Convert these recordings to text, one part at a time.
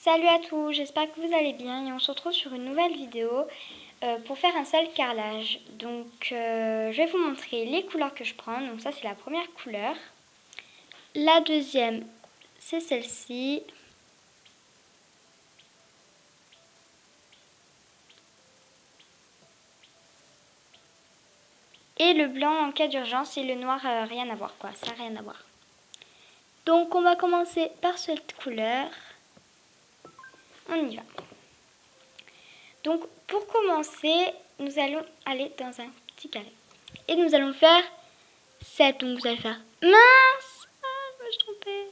Salut à tous, j'espère que vous allez bien et on se retrouve sur une nouvelle vidéo pour faire un seul carrelage. Donc je vais vous montrer les couleurs que je prends. Donc ça c'est la première couleur. La deuxième c'est celle-ci. Et le blanc en cas d'urgence et le noir rien à voir quoi, ça n'a rien à voir. Donc on va commencer par cette couleur. On y va. Donc pour commencer, nous allons aller dans un petit carré. Et nous allons faire 7. Donc vous allez faire mince, je me suis trompée.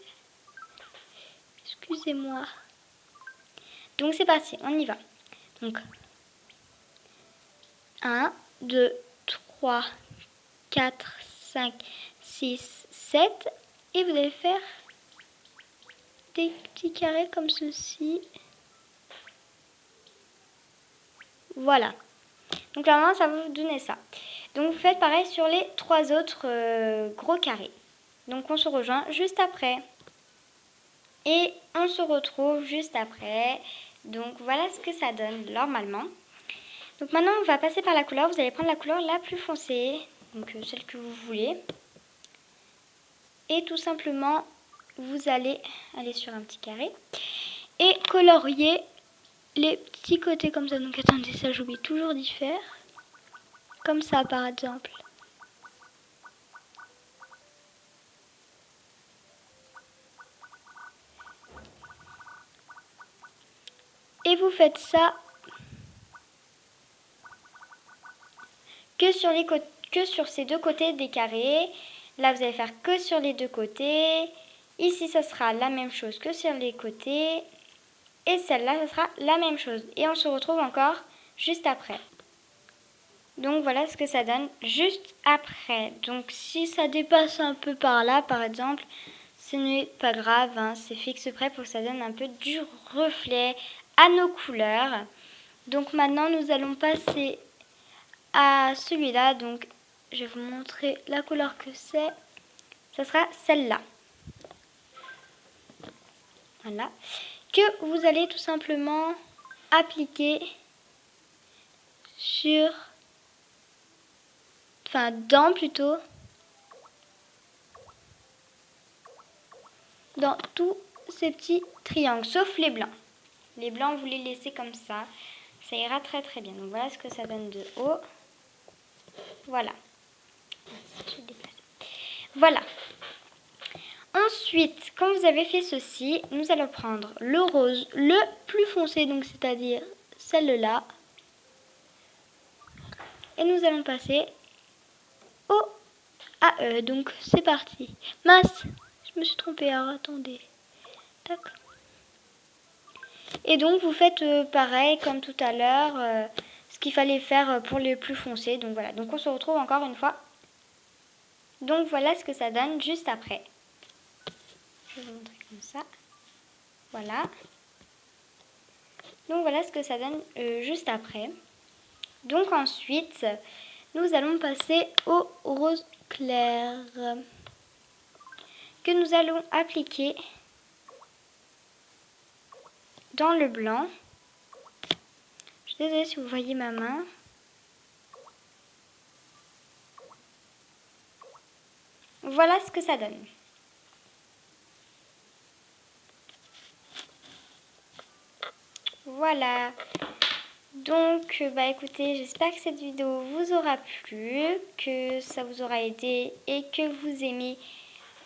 Excusez-moi. Donc c'est parti, on y va. Donc 1, 2, 3, 4, 5, 6, 7. Et vous allez faire des petits carrés comme ceci. Voilà. Donc normalement ça va vous donner ça. Donc vous faites pareil sur les 3 autres gros carrés. Donc on se rejoint juste après. Et on se retrouve juste après. Donc voilà ce que ça donne normalement. Donc maintenant on va passer par la couleur. Vous allez prendre la couleur la plus foncée. Donc celle que vous voulez. Et tout simplement vous allez aller sur un petit carré. Et colorier les petits côtés comme ça. Donc attendez, ça j'oublie toujours d'y faire. Comme ça par exemple. Et vous faites ça que sur ces deux côtés des carrés. Là vous allez faire que sur les deux côtés. Ici ça sera la même chose que sur les côtés. Et celle-là ça sera la même chose. Et on se retrouve encore juste après. Donc voilà ce que ça donne juste après. Donc si ça dépasse un peu par là par exemple, ce n'est pas grave, hein, c'est fixe prêt pour que ça donne un peu du reflet à nos couleurs. Donc maintenant nous allons passer à celui-là. Donc je vais vous montrer la couleur que c'est. Ça sera celle-là. Voilà. Que vous allez tout simplement appliquer dans tous ces petits triangles, sauf les blancs. Les blancs, vous les laissez comme ça. Ça ira très très bien. Donc voilà ce que ça donne de haut. Voilà. Voilà. Ensuite, quand vous avez fait ceci, nous allons prendre le rose le plus foncé, donc c'est-à-dire celle-là. Et nous allons passer au AE. Donc c'est parti. Mince, je me suis trompée. Alors attendez. Tac. Et donc vous faites pareil comme tout à l'heure, ce qu'il fallait faire pour les plus foncés. Donc voilà. Donc on se retrouve encore une fois. Donc voilà ce que ça donne juste après. Je vais vous montrer comme ça. Voilà. Donc voilà ce que ça donne juste après. Donc ensuite, nous allons passer au rose clair que nous allons appliquer dans le blanc. Je suis désolée si vous voyez ma main. Voilà ce que ça donne. Voilà. Donc, écoutez, j'espère que cette vidéo vous aura plu, que ça vous aura aidé et que vous aimez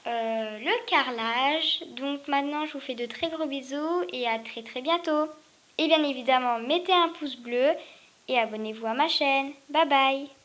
le carrelage. Donc maintenant, je vous fais de très gros bisous et à très très bientôt. Et bien évidemment, mettez un pouce bleu et abonnez-vous à ma chaîne. Bye bye!